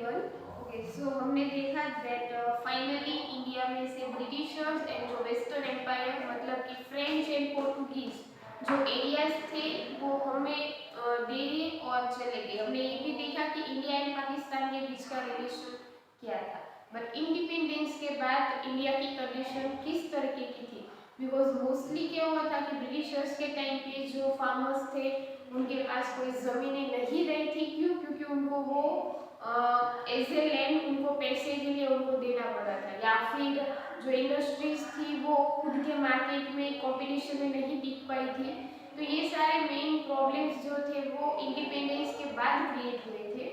everyone. Okay, so हमने देखा that finally India में से ब्रिटिशर्स एंड जो वेस्टर्न एम्पायर मतलब कि फ्रेंच एंड पोर्टुगीज जो एरियाज थे वो हमें दे दिए और चले गए। हमने ये भी देखा कि इंडिया एंड पाकिस्तान के बीच का रिलेशन क्या था, बट इंडिपेंडेंस के बाद इंडिया की कंडीशन किस तरीके की थी, बिकॉज मोस्टली क्या हुआ था कि ब्रिटिशर्स के टाइम पे जो फार्मर्स थे उनके पास कोई ज़मीनें नहीं रही थी। क्यों? क्योंकि उनको वो एज ए लैंड उनको पैसे के लिए उनको देना पड़ा था, या फिर जो इंडस्ट्रीज थी वो खुद के मार्केट में कंपटीशन में नहीं टिक पाई थी। तो ये सारे मेन प्रॉब्लम्स जो थे वो इंडिपेंडेंस के बाद क्रिएट हुए थे।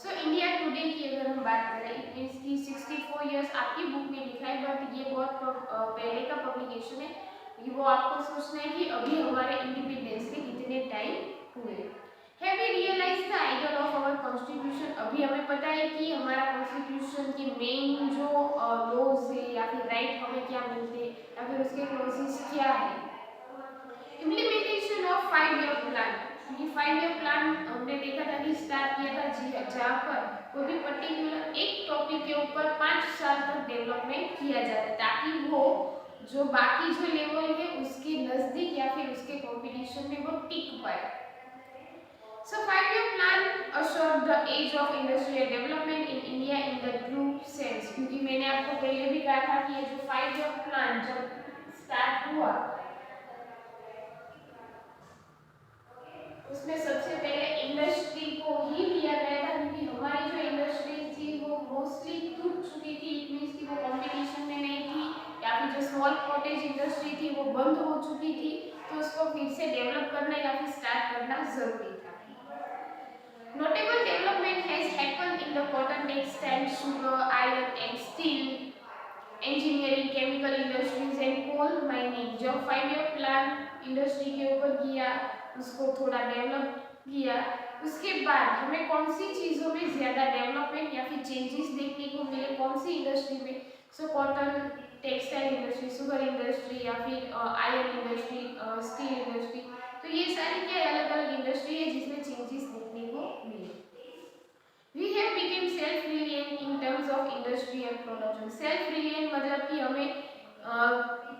सो इंडिया टुडे की अगर हम बात करें, इट मीन्स की 64 इयर्स आपकी बुक में लिखा है, बट ये बहुत पहले का पब्लिकेशन है। वो आपको सोचना है कि अभी हमारे इंडिपेंडेंस के कितने टाइम हुए। Have we realise the ideal of our constitution? अभी हमें पता है कि हमारा कॉन्स्टिट्यूशन की मेन जो लॉज है या फिर राइट हमें क्या मिलते हैं या फिर उसके क्लॉजेस क्या है। इम्प्लीमेंटेशन ऑफ 5 ईयर प्लान, ये 5 ईयर प्लान हमने देखा था कि स्टार्ट किया था जी जहाँ पर कोई भी पर्टिकुलर एक टॉपिक के ऊपर 5 साल तक डेवलपमेंट किया जाता है, ताकि वो जो बाकी जो लेवल है उसके नजदीक या फिर उसके कंपटीशन में वो टिक पाए। So 5 year plan assured the age of industrial development in India in the true sense, क्योंकि मैंने आपको पहले भी कहा था कि ये जो 5 ईयर प्लान जब स्टार्ट हुआ उसमें सबसे पहले इंडस्ट्री को ही लिया गया था, क्योंकि हमारी जो इंडस्ट्री थी वो मोस्टली टूट चुकी थी। इट मीन्स कि वो कंपटीशन में नहीं थी, या फिर जो स्मॉल कॉटेज इंडस्ट्री थी वो बंद हो चुकी थी, तो उसको फिर से डेवलप करना या फिर स्टार्ट करना जरूरी था। Notable development has happened in the cotton, textile, sugar, iron and steel, engineering, chemical industries and coal mining। जब 5 ईयर प्लान इंडस्ट्री के ऊपर किया, उसको थोड़ा डेवलप किया, उसके बाद हमें कौन सी चीज़ों में ज़्यादा डेवलपमेंट या फिर चेंजेस देखने को मिले, कौन सी इंडस्ट्री में? So cotton, textile industry, sugar industry या फिर आयरन इंडस्ट्री, स्टील इंडस्ट्री। तो ये सारी क्या अलग अलग इंडस्ट्री है जिसमें चेंजेस देखने को मिले। We have become self-reliant in terms of industrial production। self-reliant मतलब कि हमें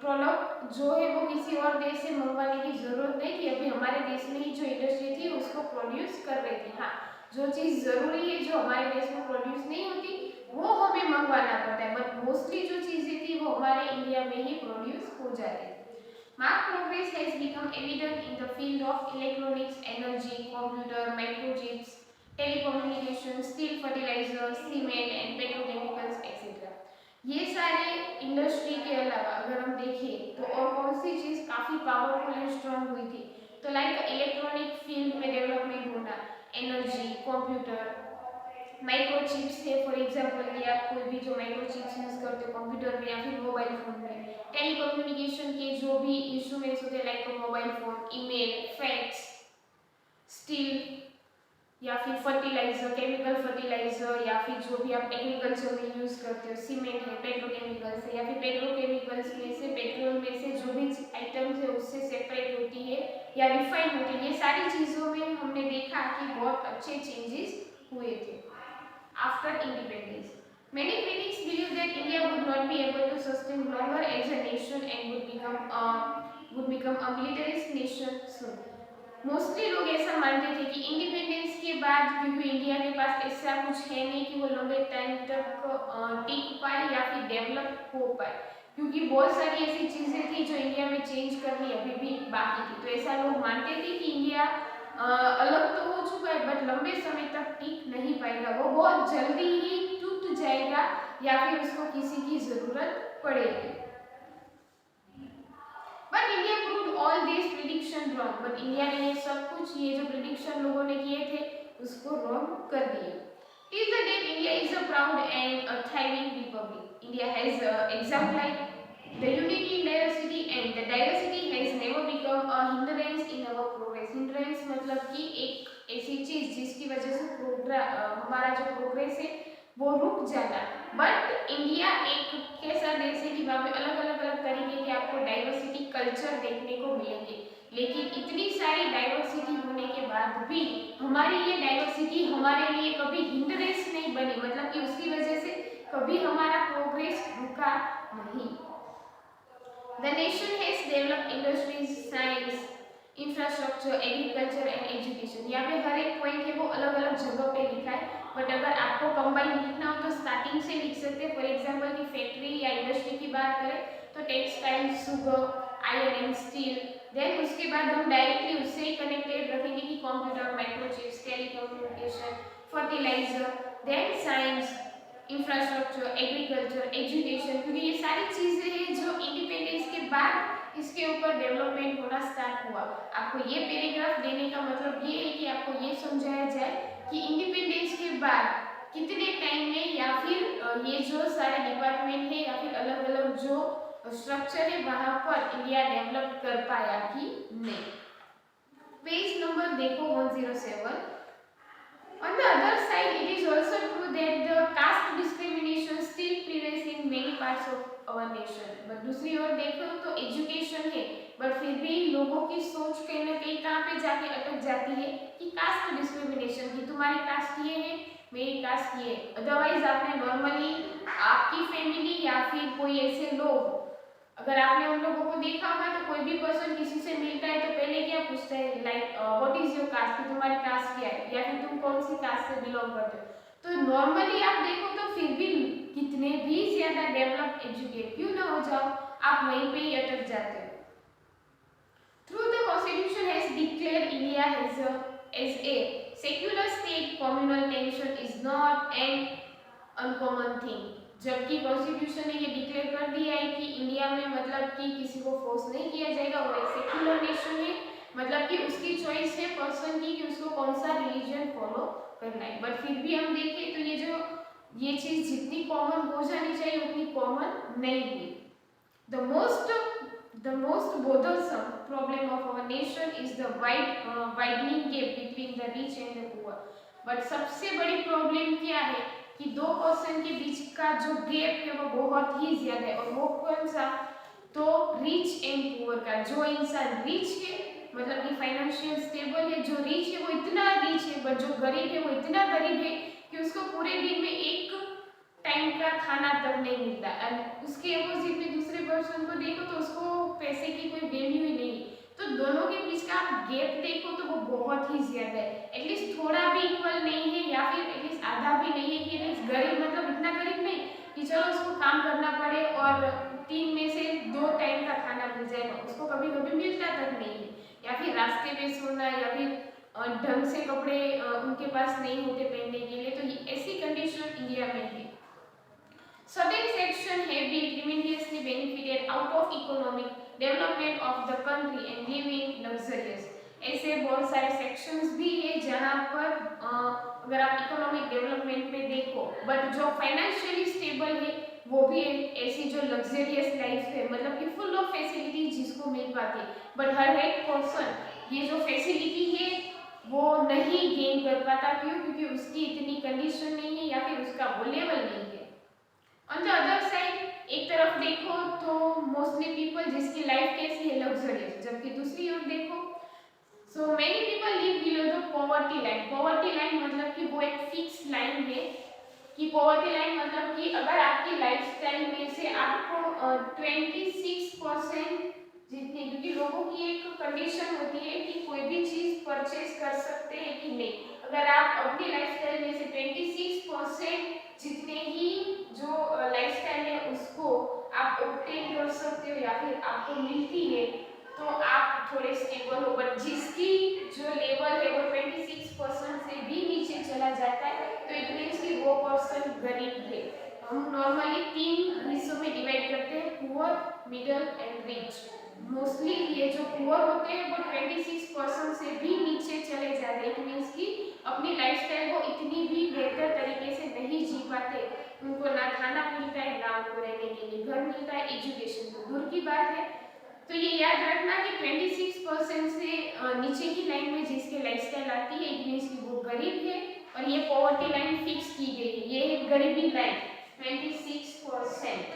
प्रोडक्ट जो है वो किसी और देश से मंगवाने की जरूरत नहीं कि अभी हमारे देश में ही जो इंडस्ट्री थी उसको प्रोड्यूस कर रही थी। हाँ, जो चीज़ ज़रूरी है जो हमारे देश में प्रोड्यूस नहीं होती वो हमें मंगवाना पड़ता है, बट मोस्टली जो चीज़ें थी वो हमारे इंडिया में ही प्रोड्यूस हो जाती थी। Marked progress has become evident in the field of electronics, energy, computer, microchips, telecommunications, steel, fertilizer, cement and petrochemicals etc। ये सारे इंडस्ट्री के अलावा अगर हम देखें तो और कौन सी चीज़ काफ़ी पावरफुल एंड स्ट्रॉन्ग हुई थी, तो लाइक इलेक्ट्रॉनिक फील्ड में डेवलपमेंट होना, एनर्जी, कंप्यूटर, माइक्रोचिप्स है फॉर एग्जांपल कि आप कोई भी जो माइक्रोचिप्स यूज़ करते हो कंप्यूटर में या फिर मोबाइल फ़ोन में, टेलीकम्युनिकेशन के जो भी इंस्ट्रूमेंट्स होते हैं like mobile phone, email, fax, steel या फिर फर्टिलाइजर, केमिकल फर्टिलाइजर या फिर जो भी आप एग्रीकल्चर में यूज़ करते हो, सीमेंट है, पेट्रोकेमिकल्स है, या फिर पेट्रोकेमिकल्स में से पेट्रोल में से जो भी आइटम्स है उससे सेपरेट होती है या रिफाइन होती है। ये सारी चीज़ों में हमने देखा कि बहुत अच्छे चेंजेस हुए थे after independence. Many critics believe that India would not be able to sustain longer as a nation and would become a militarist nation soon। Mostly लोग ऐसा मानते थे कि इंडिपेंडेंस के बाद क्योंकि इंडिया के पास ऐसा कुछ है नहीं कि वो लंबे टाइम तक टिक पाए या फिर डेवलप हो पाए, क्योंकि बहुत सारी ऐसी चीज़ें थी जो इंडिया में चेंज करनी अभी भी बाकी थी। तो ऐसा लोग मानते थे कि इंडिया अलग तो हो चुका है बट लंबे समय तक टिक नहीं पाएगा, वो बहुत जल्दी ही टूट जाएगा या फिर उसको किसी की ज़रूरत पड़ेगी। But India proved all this prediction wrong, but India ने ये सब कुछ ये जो प्रिडिक्शन लोगों ने किए थे उसको रॉन्ग कर दिया। Till the date India is a proud and a thriving republic। India has exemplified the unity in diversity and the diversity has never become a hindrance in our progress। hindrance मतलब कि एक ऐसी चीज जिसकी वजह से हमारा जो प्रोग्रेस है वो रुक जाता, बट इंडिया एक कैसा देश है कि वहाँ पे अलग अलग तरीके के आपको डाइवर्सिटी कल्चर देखने को मिलेंगे, लेकिन इतनी सारी डाइवर्सिटी होने के बाद भी हमारी ये डाइवर्सिटी हमारे लिए कभी हिंड्रेंस नहीं बनी, कभी हमारा प्रोग्रेस रुका नहीं। The nation has developed industries, science, infrastructure, agriculture and education. यहाँ पे हर एक पॉइंट है वो अलग अलग जगह पे लिखा है, बट अगर आपको कंबाइन लिखना हो तो स्टार्टिंग से लिख सकते हैं। फॉर एग्जांपल की फैक्ट्री या इंडस्ट्री की बात करें तो textile, sugar, iron and steel. Then उसके बाद हम डायरेक्टली उससे ही कनेक्टेड रखेंगे कि computer, microchips, telecommunication, fertiliser, then science, infrastructure, agriculture, education, क्योंकि ये सारी चीजें हैं जो इंडिपेंडेंस के बाद इसके ऊपर डेवलपमेंट होना स्टार्ट हुआ। आपको ये पैराग्राफ देने का मतलब ये है कि आपको ये समझाया जाए कि इंडिपेंडेंस के बाद कितने टाइम में या फिर ये जो सारे डिपार्टमेंट है या फिर अलग अलग जो स्ट्रक्चर है वहां पर इंडिया डेवलप कर पाया कि नहीं। पेज नंबर देखो 107। On the other side, it is also true that the caste discrimination still prevails in many parts of our nation. But दूसरी ओर देखो तो एजुकेशन है, बट फिर भी लोगों की सोच कहीं ना कहीं कहाँ पे जाके अटक जाती है कि कास्ट डिस्क्रिमिनेशन की, तुम्हारी कास्ट ये है, मेरी कास्ट ये। अदरवाइज आपने नॉर्मली आपकी फैमिली या फिर कोई ऐसे लोग, अगर आपने उन लोगों को देखा होगा तो कोई भी पर्सन किसी से मिलता है तो पहले क्या पूछता है, like what is your cast, कि तुम्हारी कास्ट क्या है या फिर तुम कौन सी कास्ट से बिलोंग करते हो। तो नॉर्मली आप देखो तो फिर भी कितने भी ज्यादा डेवलप एजुकेट क्यों ना हो जाओ, आप वहीं पे ही अटक जाते हो। Through the constitution has declared India as a secular state, communal tension is not an uncommon thing. जबकि कॉन्स्टिट्यूशन ने ये डिक्लेयर कर दिया है कि इंडिया में मतलब कि किसी को फोर्स नहीं किया जाएगा, वो एक सेक्युलर नेशन है, मतलब कि उसकी चॉइस है पर्सन की कि उसको कौन सा रिलीजन फॉलो करना है। बट फिर भी हम देखें तो ये चीज जितनी कॉमन हो जानी चाहिए उतनी कॉमन नहीं हुई। The most bothersome problem of our nation is the widening gap between the rich and the poor. But सबसे बड़ी प्रॉब्लम क्या है कि दो पर्सन के बीच का जो गैप है वो बहुत ही ज्यादा है, और वो कौन सा, तो रिच एंड पुअर का। जो इंसान रिच है मतलब कि फाइनेंशियल स्टेबल है, जो रिच है वो इतना रिच है, बट जो गरीब है वो इतना गरीब है कि उसको पूरे दिन में एक टाइम का खाना तक नहीं मिलता। और उसके अपोजिट में दूसरे पर्सन को देखो तो उसको पैसे की कोई वैल्यू ही नहीं। तो दोनों के बीच का आप गैप देखो तो वो बहुत ही ज्यादा है। एटलीस्ट थोड़ा भी इक्वल नहीं है या फिर एटलीस्ट आधा भी नहीं है कि एटलीस्ट गरीब मतलब इतना गरीब नहीं कि चलो उसको काम करना पड़े और 3 में से 2 टाइम का खाना मिल जाएगा, उसको कभी कभी मिलता तक नहीं है। या फिर रास्ते में सोना या फिर ढंग से कपड़े उनके पास नहीं होते पहनने के लिए। तो ऐसी कंडीशन इंडिया में है। Certain sections have been tremendously benefited out of economic development of the country and living luxurious. ऐसे बहुत सारे सेक्शंस भी है जहाँ पर अगर आप इकोनॉमिक डेवलपमेंट पे देखो, बट जो फाइनेंशियली स्टेबल है वो भी ऐसी जो लग्जरियस लाइफ है, मतलब कि फुल ऑफ फैसिलिटी जिसको मिल पाती है, बट हर एक पर्सन ये जो फैसिलिटी है वो नहीं गेन कर पाता। क्यों? क्योंकि उसकी इतनी कंडीशन नहीं है या फिर उसका वो लेवल नहीं है। ऑन द अदर साइड एक तरफ देखो तो मोस्टली पीपल जिसकी लाइफ कैसी है, लग्जरियस, जबकि दूसरी ओर देखो so many people live below the poverty line. Poverty line मतलब कि वो एक फिक्स लाइन है कि पॉवर्टी लाइन मतलब कि अगर आपकी लाइफस्टाइल में से आपको 26% जितनी, क्योंकि लोगों की एक कंडीशन होती है कि कोई भी चीज परचेज कर सकते हैं कि नहीं, अगर आप अपनी लाइफस्टाइल में से 26% जितने ही जो लाइफस्टाइल है उसको आप ऑब्टेन कर सकते हो या फिर आपको मिलती है तो आप थोड़े स्टेबल हो। बट जिसकी जो लेवल है वो 26% से भी नीचे चला जाता है तो इट मींस कि वो पर्सन गरीब है। हम नॉर्मली 3 हिस्सों में डिवाइड करते हैं, poor, middle and rich. Mostly ये जो पुअर होते हैं वो 26% से भी नीचे चले जाते हैं। इट मींस कि अपनी लाइफस्टाइल को इतनी भी बेहतर तरीके से नहीं जी पाते, उनको ना खाना मिलता है, ना उनको रहने के लिए घर मिलता है, एजुकेशन तो दूर की बात है। तो ये याद रखना कि 26% से नीचे की लाइन में जिसकी लाइफस्टाइल आती है इट मींस कि वो गरीब है, और ये पॉवर्टी लाइन फिक्स की गई है, ये है गरीबी line 26%।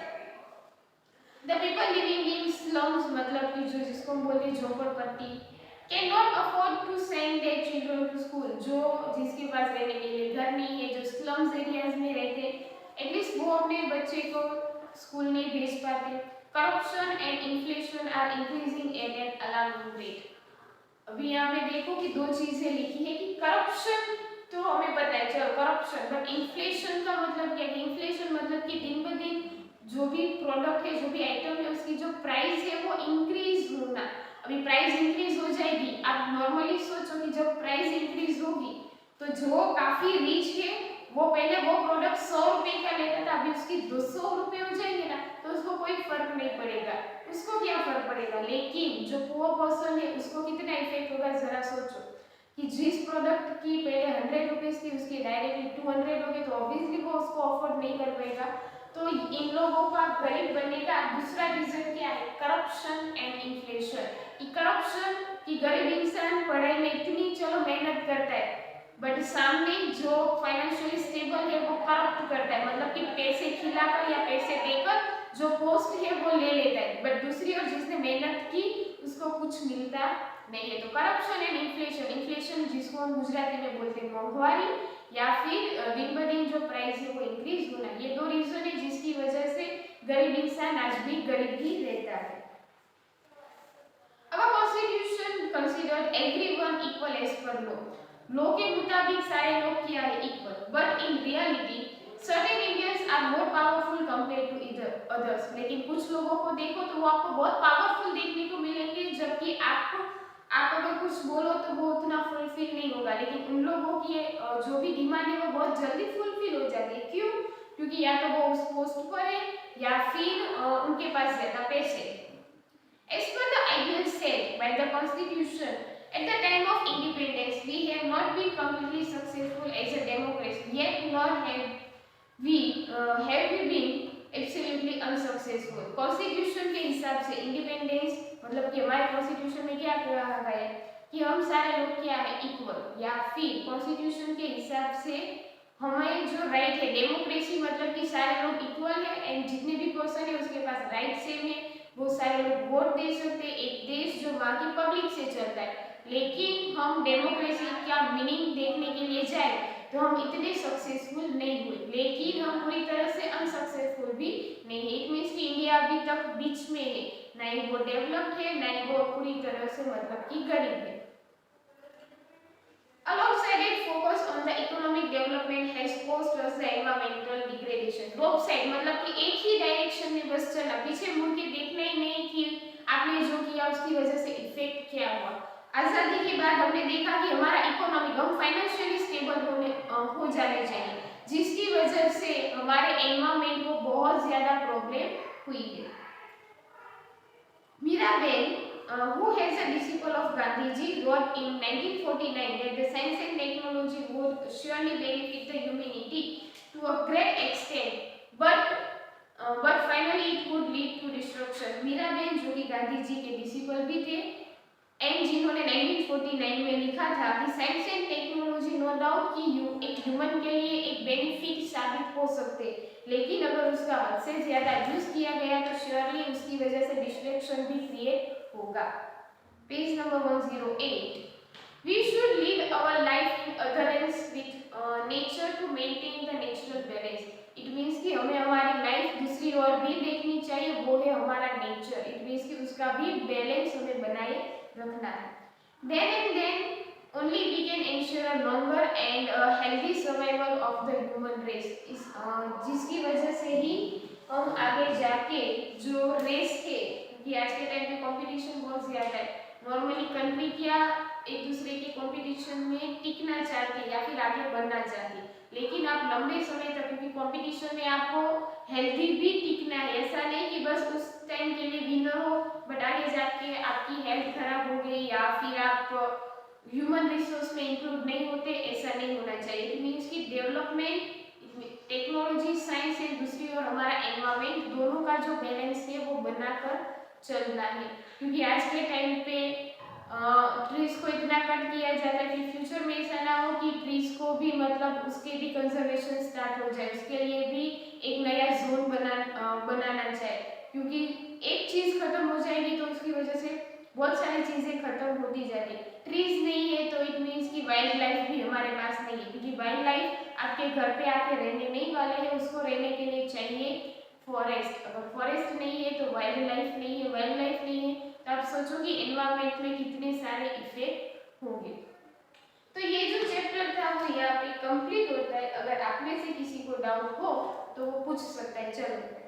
The people living in slums मतलब कि जो जिसको हम बोलते हैं झोपड़पट्टी, can not afford to send their children to school, जो जिसके पास रहने के लिए घर नहीं है, जो स्लम्स एरियाज में रहते हैं, एटलीस्ट वो अपने बच्चे को स्कूल नहीं भेज पाते। Corruption and inflation are increasing at an alarming rate. अभी यहाँ पे देखो कि दो चीजें लिखी है कि करप्शन तो हमें पता है, चलो करप्शन, बट इन्फ्लेशन का मतलब क्या है? इन्फ्लेशन मतलब कि दिन ब दिन जो भी प्रोडक्ट है, जो भी आइटम है, उसकी जो प्राइस है वो इंक्रीज होना। अभी प्राइस इंक्रीज हो जाएगी, आप नॉर्मली सोचो कि जब प्राइस इंक्रीज होगी तो जो काफी रिच है वो पहले वो प्रोडक्ट 100 रुपए का लेता था, अभी उसकी 200 रुपए हो जाएंगे ना, तो उसको कोई फर्क नहीं पड़ेगा, उसको क्या फर्क पड़ेगा। लेकिन जो पुअर पर्सन है उसको कितना इफेक्ट होगा, जरा सोचो कि जिस प्रोडक्ट की पहले 100 रुपीज थी उसकी डायरेक्टली 200 हो गई, तो ऑब्वियसली वो उसको अफोर्ड नहीं कर पाएगा। तो इन लोगों का गरीब बनने का दूसरा रीजन क्या है? Corruption and inflation. करप्शन कि गरीब इंसान पढ़ाई में इतनी चलो मेहनत करता है, बट सामने जो फाइनेंशियली स्टेबल है वो करप्ट करता है, मतलब कि पैसे खिलाकर या पैसे देकर जो पोस्ट है वो ले लेता है, बट दूसरी ओर जिसने मेहनत की उसको कुछ मिलता नहीं है। तो करप्शन एंड इन्फ्लेशन, इन्फ्लेशन जिसको हम गुजराती में बोलते हैं महंगाई, या फिर दिन ब दिन जो प्राइस है वो इंक्रीज होना, ये दो रीजन है जिसकी वजह से गरीब इंसान आज भी गरीब ही रहता है। अब constitution considered everyone equal as per law के मुताबिक सारे लोग क्या है? Equal, but in reality certain Indians are more powerful compare to others. लेकिन कुछ लोगों को देखो तो वो आपको बहुत पावरफुल देखने को मिलेंगे, जबकि आप अगर कुछ बोलो तो वो उतना फुलफिल नहीं होगा। लेकिन उन लोगों की जो भी डिमांड है वो बहुत जल्दी फुलफिल हो जाती है। क्यों? क्योंकि या तो वो उस पोस्ट पर है या फिर उनके पास ज्यादा पैसे। As per the ideals set by the Constitution, at the time of independence, we have not been completely successful as a democracy. Yet, nor have we been absolutely unsuccessful. Constitution के हिसाब से इंडिपेंडेंस मतलब कि हमारे constitution में क्या कहा गया है कि हम सारे लोग क्या है? इक्वल, या फिर कॉन्स्टिट्यूशन के हिसाब से हमें जो राइट है, डेमोक्रेसी मतलब कि सारे लोग इक्वल है एंड जितने भी पर्सन है उसके पास राइट सेम है, वो सारे लोग वोट दे सकते हैं, एक देश जो वहाँ की पब्लिक से चलता है। लेकिन हम डेमोक्रेसी का मीनिंग देखने के लिए जाए तो हम इतने सक्सेसफुल नहीं हुए, लेकिन हम पूरी तरह से अनसक्सेसफुल भी नहीं है। इट मीन्स कि इंडिया अभी तक बीच में है, ना ही वो डेवलप्ड है ना ही वो पूरी तरह से मतलब कि गरीब है। Alongside it, focus on the economic development has caused us the environmental degradation. Both side मतलब कि एक ही डायरेक्शन में बस चला, पीछे मुड़ के देखना ही नहीं कि आपने जो किया उसकी वजह से इफेक्ट क्या हुआ। आजादी के बाद हमने देखा कि हमारा इकोनॉमिक, हम फाइनेंशियली स्टेबल हो जाने चाहिए, जिसकी वजह से हमारे एनवायरमेंट को बहुत ज्यादा प्रॉब्लम हुई है। Miraben, who has a disciple of Gandhiji, wrote in 1949 that the science and technology would surely benefit the humanity to a great extent, but finally it would lead to destruction. Miraben जो कि गांधी जी के disciple भी थे and जिन्होंने 1949 में लिखा था कि science and technology no doubt कि एक ह्यूमन के लिए एक बेनिफिट साबित हो सकते, लेकिन अगर उसका हद से ज्यादा यूज किया गया तो श्योरली उसकी वजह से डिस्ट्रक्शन भी क्रिएट होगा। Page number 108। We should lead our life in adherence with nature to maintain the natural balance. It means कि हमें हमारी लाइफ दूसरी ओर भी देखनी चाहिए, वो है हमारा नेचर। इट मीन्स कि उसका भी बैलेंस हमें बनाए रखना है। Then and then only we can ensure a longer and a healthy survival of the human race. जिसकी वजह से ही हम आगे जाके जो रेस है, क्योंकि आज के टाइम में कंपटीशन बहुत ज्यादा है, नॉर्मली कंट्री क्या एक दूसरे के कंपटीशन में टिकना चाहती है या फिर आगे बढ़ना चाहती है, लेकिन आप लंबे समय तक, क्योंकि कंपटीशन में आपको हेल्दी भी टिकना है, ऐसा नहीं कि बस उस टाइम के लिए विनर हो बट आगे जाके आपकी हेल्थ खराब हो गई या फिर आप ह्यूमन रिसोर्स में इंक्लूड नहीं होते, ऐसा नहीं होना चाहिए। इट मीन्स कि डेवलपमेंट, टेक्नोलॉजी, साइंस है, दूसरी और हमारा एनवायरमेंट, दोनों का जो बैलेंस है वो बनाकर चलना है। क्योंकि आज के टाइम पे ट्रीज को इतना कट किया जाता है कि फ्यूचर में ऐसा ना हो कि ट्रीज को भी मतलब उसके भी कंजर्वेशन स्टार्ट हो जाए, उसके लिए भी एक नया जोन बनाना चाहिए, क्योंकि एक चीज खत्म हो जाएगी तो उसकी वजह से बहुत सारी चीजें खत्म होती जाती है। ट्रीज नहीं है तो इट मीन्स कि वाइल्ड लाइफ भी हमारे पास नहीं है, क्योंकि वाइल्ड लाइफ आपके घर पे आके रहने नहीं वाले हैं, उसको रहने के लिए चाहिए फॉरेस्ट। अगर फॉरेस्ट नहीं है तो वाइल्ड लाइफ नहीं है, वाइल्ड लाइफ नहीं है तो आप सोचो कि एनवायरनमेंट में कितने सारे इफेक्ट होंगे। तो ये जो चैप्टर था वो यहाँ पे कंप्लीट होता है। अगर आप में से किसी को डाउट हो तो वो पूछ सकता है। चलो।